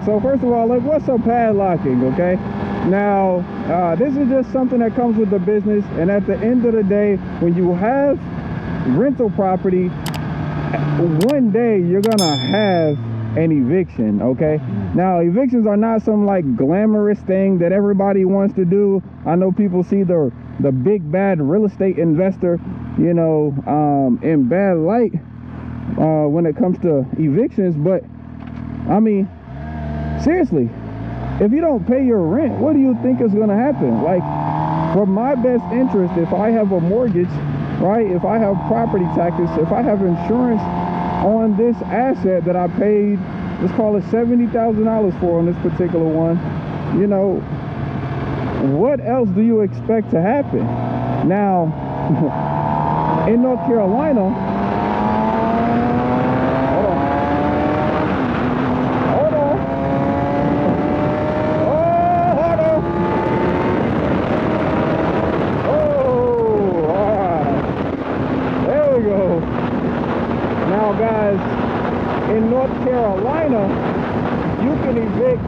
So first of all, like, what's up padlocking, okay? Now, this is just something that comes with the business, and at the end of the day, when you have rental property, one day you're gonna have an eviction, okay? Now, evictions are not some like glamorous thing that everybody wants to do. I know people see the big bad real estate investor, you know, in bad light when it comes to evictions, but I mean, seriously, if you don't pay your rent, what do you think is gonna happen? Like, for my best interest, if I have a mortgage, right, if I have property taxes, if I have insurance on this asset that I paid, let's call it $70,000 for on this particular one, you know, what else do you expect to happen? Now, in North Carolina, guys, in North Carolina, you can evict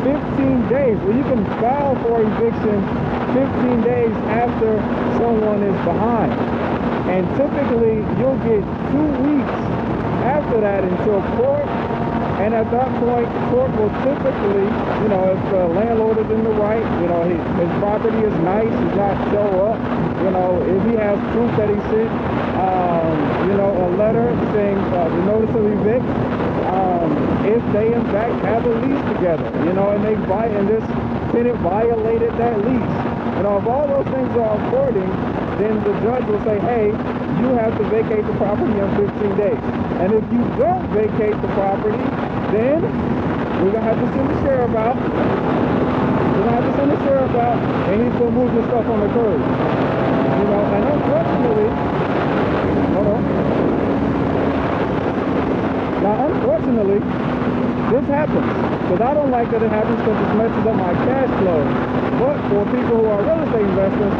15 days, well, you can file for eviction 15 days after someone is behind, and typically you'll get 2 weeks after that until court. And at that point, court will typically, you know, if the landlord is in the right, you know, his property is nice, he's not show up, you know, if he has proof that he sent, you know, a letter saying the notice of evict, if they in fact have a lease together, you know, and this tenant violated that lease. You know, if all those things are according, then the judge will say, hey, you have to vacate the property in 15 days. And if you don't vacate the property, then we're going to have to send the sheriff out. We're going to have to send the sheriff out, and he's going to move the stuff on the curb. You know, and unfortunately, hold on. Now, unfortunately, this happens. Because I don't like that it happens because it messes up my cash flow. But for people who are real estate investors,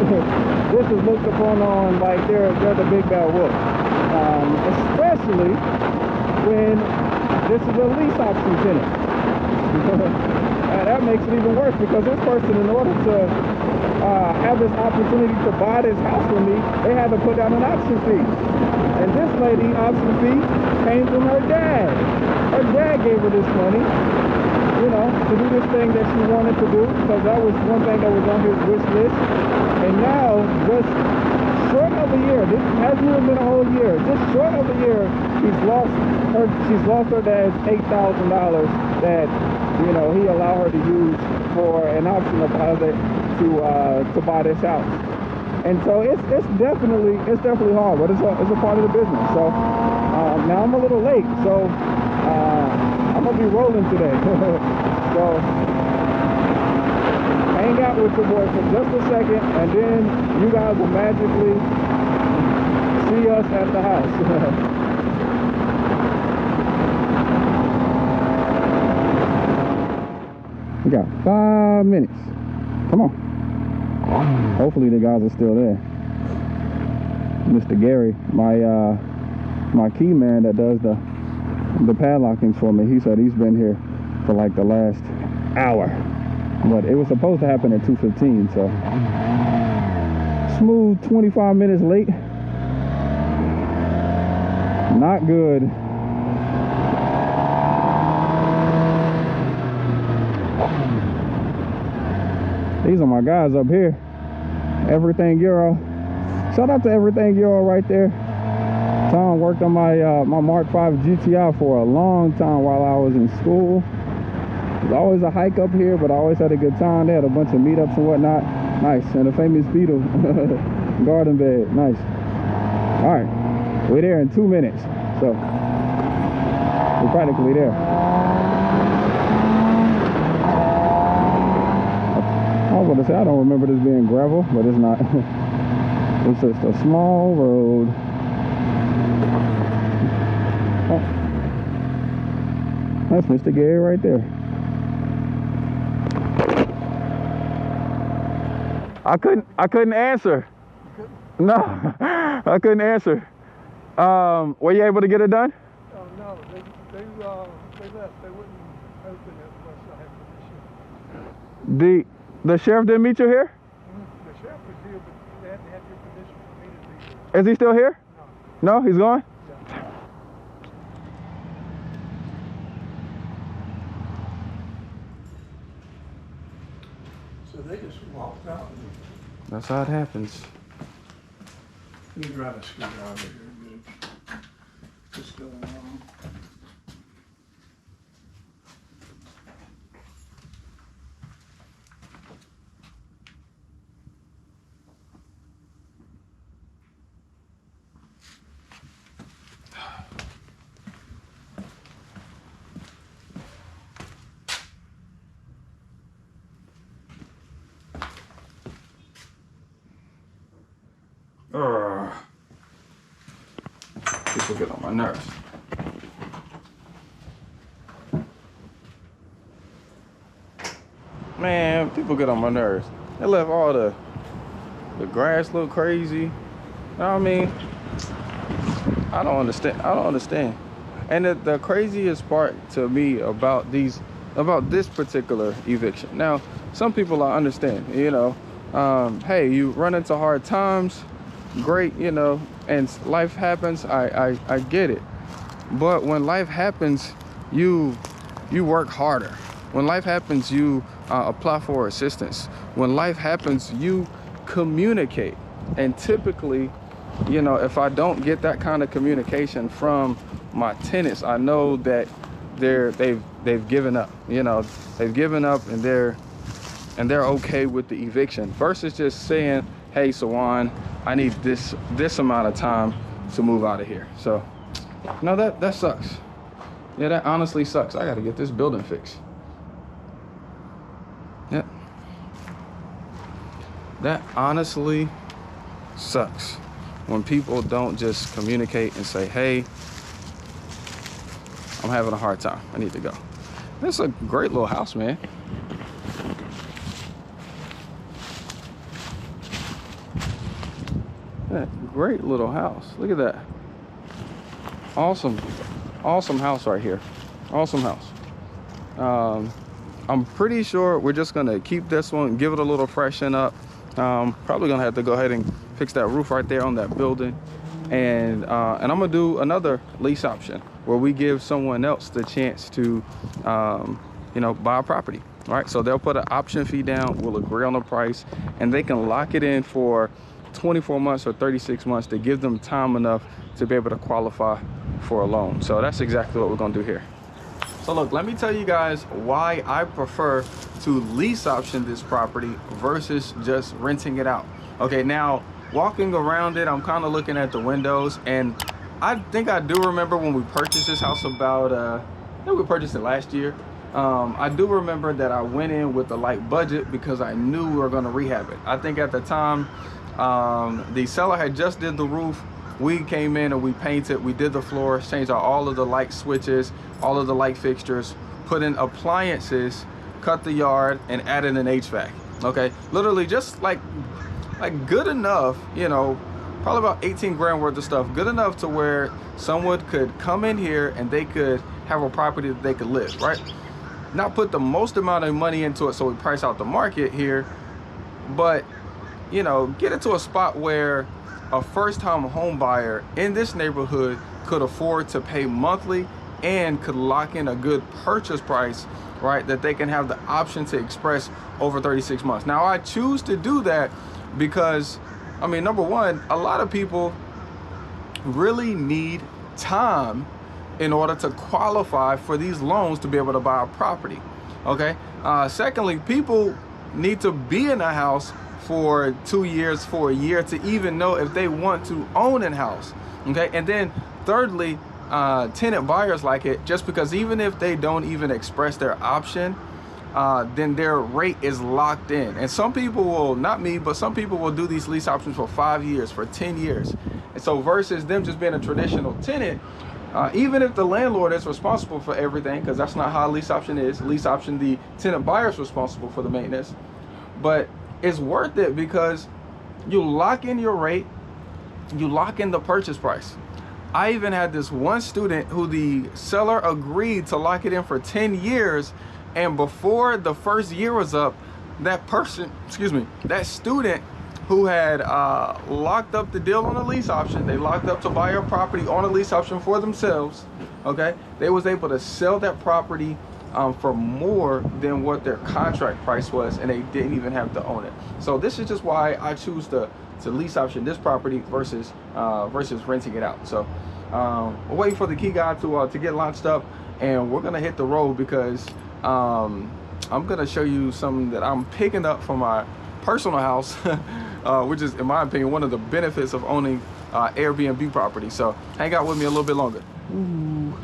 this is looked upon on like they're the big bad wolf. Especially when this is a lease option tenant. And that makes it even worse because this person, in order to have this opportunity to buy this house from me, they had to put down an option fee. And this lady, option fee, came from her dad. Her dad gave her this money, you know, to do this thing that she wanted to do, because that was one thing that was on his wish list. And now, just short of a year, this hasn't even been a whole year, just short of a year, she's lost her dad's $8,000 that, you know, he allowed her to use for an option deposit to buy this house. And so it's definitely hard, but it's a part of the business. So now I'm a little late, so I'm gonna be rolling today. So hang out with your boy for just a second, and then you guys will magically see us at the house. We got 5 minutes. Come on. Hopefully the guys are still there. Mr. Gary, my key man that does the padlockings for me, he said he's been here for like the last hour. But it was supposed to happen at 2:15, so smooth 25 minutes late. Not good. These are my guys up here. Everything Euro. Shout out to Everything Euro right there. Tom worked on my Mark 5 GTI for a long time while I was in school. There's always a hike up here, but I always had a good time. They had a bunch of meetups and whatnot. Nice. And a famous Beetle garden bed. Nice. All right. We're there in 2 minutes. So we're practically there. I was going to say, I don't remember this being gravel, but it's not. It's just a small road. Oh. That's Mr. Gary right there. I couldn't answer. No, I couldn't answer. Were you able to get it done? Oh no, they left. They wouldn't hoping that once I have permission. The sheriff didn't meet you here? The sheriff was here, but they had to have your permission for me to be here. Is he still here? No. No, he's gone? Yeah. So they just walked out. That's how it happens. Let me grab a screwdriver here. Just going on. People get on my nerves. Man, people get on my nerves. They left all the grass look crazy. You know what I mean? I don't understand. And the craziest part to me about this particular eviction. Now, some people I understand, you know, hey, you run into hard times, great, you know, and life happens. I get it. But when life happens, you work harder. When life happens, you apply for assistance. When life happens, you communicate. And typically, you know, if I don't get that kind of communication from my tenants, I know that they've given up. You know, they've given up, and they're okay with the eviction versus just saying, hey, Sawan, I need this amount of time to move out of here. So, no, that sucks. Yeah, that honestly sucks. I got to get this building fixed. Yeah. That honestly sucks when people don't just communicate and say, hey, I'm having a hard time. I need to go. This is a great little house, man. That great little house. Look at that. Awesome house right here. Awesome house. I'm pretty sure we're just gonna keep this one, give it a little freshen up. Probably gonna have to go ahead and fix that roof right there on that building. And I'm gonna do another lease option where we give someone else the chance to, you know, buy a property. All right, so they'll put an option fee down, we'll agree on the price, and they can lock it in for 24 months or 36 months to give them time enough to be able to qualify for a loan. So that's exactly what we're gonna do here. So look, let me tell you guys why I prefer to lease option this property versus just renting it out. Okay, now walking around it, I'm kind of looking at the windows, and I think I do remember when we purchased this house about, I think we purchased it last year. I do remember that I went in with a light budget because I knew we were gonna rehab it. I think at the time, the seller had just did the roof. We came in and we painted, we did the floors, changed out all of the light switches, all of the light fixtures, put in appliances, cut the yard, and added an HVAC. Okay, literally just like good enough, you know, probably about 18 grand worth of stuff, good enough to where someone could come in here and they could have a property that they could live, right? Not put the most amount of money into it so we price out the market here, but, you know, get it to a spot where a first-time home buyer in this neighborhood could afford to pay monthly and could lock in a good purchase price, right, that they can have the option to express over 36 months. Now, I choose to do that because, I mean, number one, a lot of people really need time in order to qualify for these loans to be able to buy a property, okay? Secondly, people need to be in a house for 2 years, for a year, to even know if they want to own a house, okay? And then thirdly, tenant buyers like it just because even if they don't even express their option, then their rate is locked in. And some people will, not me, but some people will do these lease options for 5 years, for 10 years. And so versus them just being a traditional tenant, even if the landlord is responsible for everything, because that's not how a lease option is. Lease option, the tenant buyer is responsible for the maintenance. But it's worth it because you lock in your rate, you lock in the purchase price. I even had this one student who the seller agreed to lock it in for 10 years. And before the first year was up, that person, that student who had locked up the deal on a lease option, they locked up to buy a property on a lease option for themselves, okay? They was able to sell that property for more than what their contract price was, and they didn't even have to own it. So this is just why I choose to lease option this property versus renting it out. So we're waiting for the key guy to get launched up, and we're gonna hit the road because I'm gonna show you something that I'm picking up from my personal house, which is, in my opinion, one of the benefits of owning Airbnb property. So hang out with me a little bit longer. Ooh,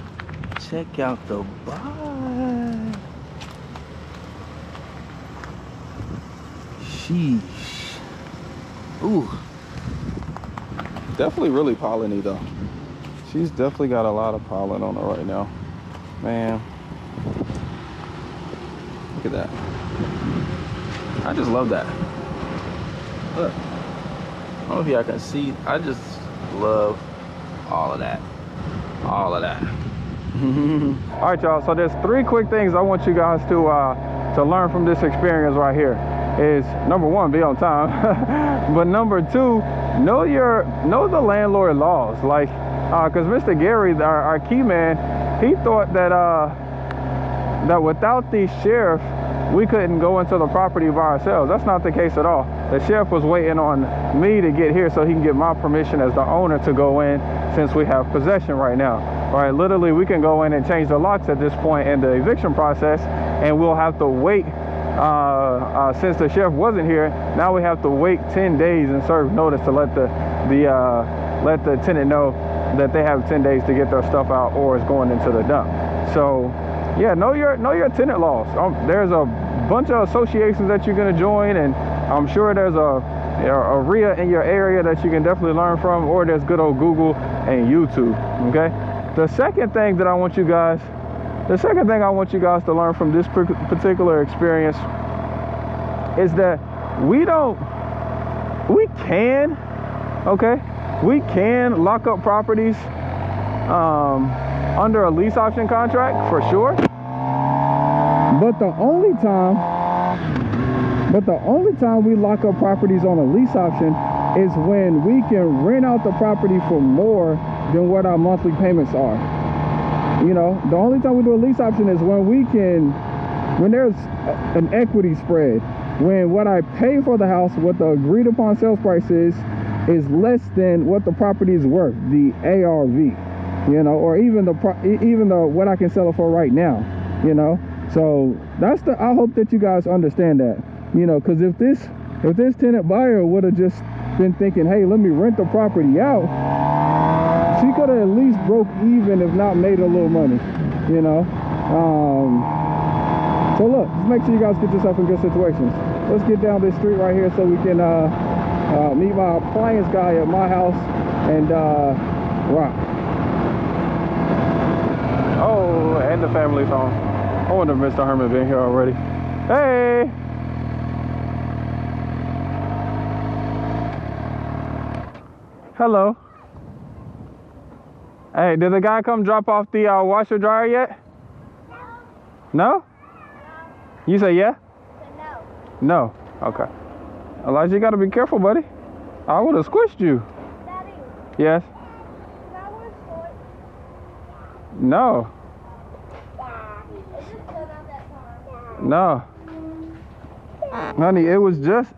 check out the vibe. Sheesh. Ooh. Definitely really polleny though. She's definitely got a lot of pollen on her right now. Man. Look at that. I just love that. Look. I don't know if y'all can see. I just love all of that. All of that. All right, y'all. So there's 3 quick things I want you guys to learn from this experience right here. Is number 1, be on time. But number 2, know the landlord laws. Like, because Mr. Gary, our key man, he thought that that without the sheriff, we couldn't go into the property by ourselves. That's not the case at all. The sheriff was waiting on me to get here so he can get my permission as the owner to go in, since we have possession right now. All right, literally we can go in and change the locks at this point in the eviction process, and we'll have to wait. Since the sheriff wasn't here, now we have to wait 10 days and serve notice to let the tenant know that they have 10 days to get their stuff out or it's going into the dump. So yeah, know your tenant laws. There's a bunch of associations that you're going to join, and I'm sure there's a RIA in your area that you can definitely learn from, or there's good old Google and YouTube. Okay. The second thing I want you guys to learn from this particular experience is that we can lock up properties under a lease option contract for sure. But the only time we lock up properties on a lease option is when we can rent out the property for more than what our monthly payments are. You know, the only time we do a lease option is when there's an equity spread, when what I pay for the house, what the agreed upon sales price is less than what the property is worth, the ARV, you know, or even the what I can sell it for right now, you know. So I hope that you guys understand that, you know, because if this tenant buyer would have just been thinking, hey, let me rent the property out, she could have at least broke even, if not made a little money, you know. So look, just make sure you guys get yourself in good situations. Let's get down this street right here so we can meet my appliance guy at my house and rock. Oh, and the family's home. I wonder if Mr. Herman been here already. Hey! Hello. Hey, did the guy come drop off the washer dryer yet? No. No? You say yeah? No. No. Okay. Elijah, you gotta be careful, buddy. I would have squished you. Daddy. Yes. That was short. No. No. Honey, it was just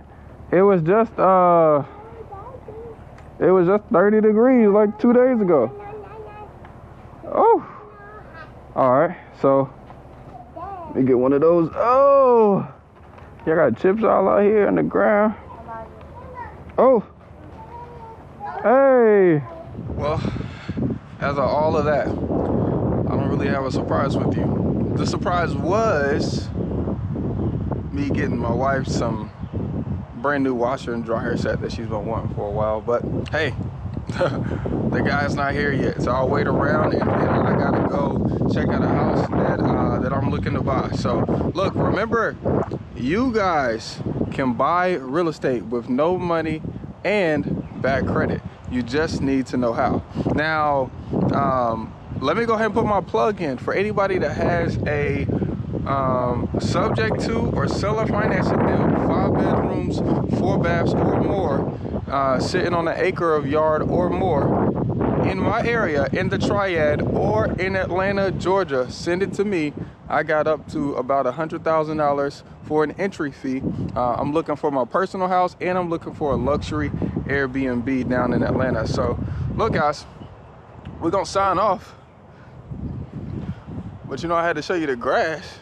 30 degrees like 2 days ago. Oh. All right. So let me get one of those. Oh. Y'all got chips all out here on the ground. Oh. Hey. Well, as of all of that, I don't really have a surprise with you. The surprise was me getting my wife some brand new washer and dryer set that she's been wanting for a while. But hey, the guy's not here yet, so I'll wait around, and then I gotta go check out a house that I'm looking to buy. So look, remember, you guys can buy real estate with no money and bad credit. You just need to know how. Now, let me go ahead and put my plug in for anybody that has a subject to or seller financing deal, 5 bedrooms, 4 baths or more, sitting on an acre of yard or more in my area, in the Triad or in Atlanta, Georgia. Send it to me. I got up to about $100,000 for an entry fee. I'm looking for my personal house, and I'm looking for a luxury Airbnb down in Atlanta. So look, guys, we're gonna sign off, but you know I had to show you the grass.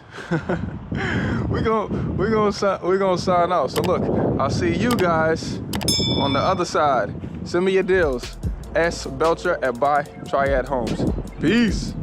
we're gonna sign off. So look, I'll see you guys on the other side. Send me your deals. S Belcher at Buy Triad Homes. Peace.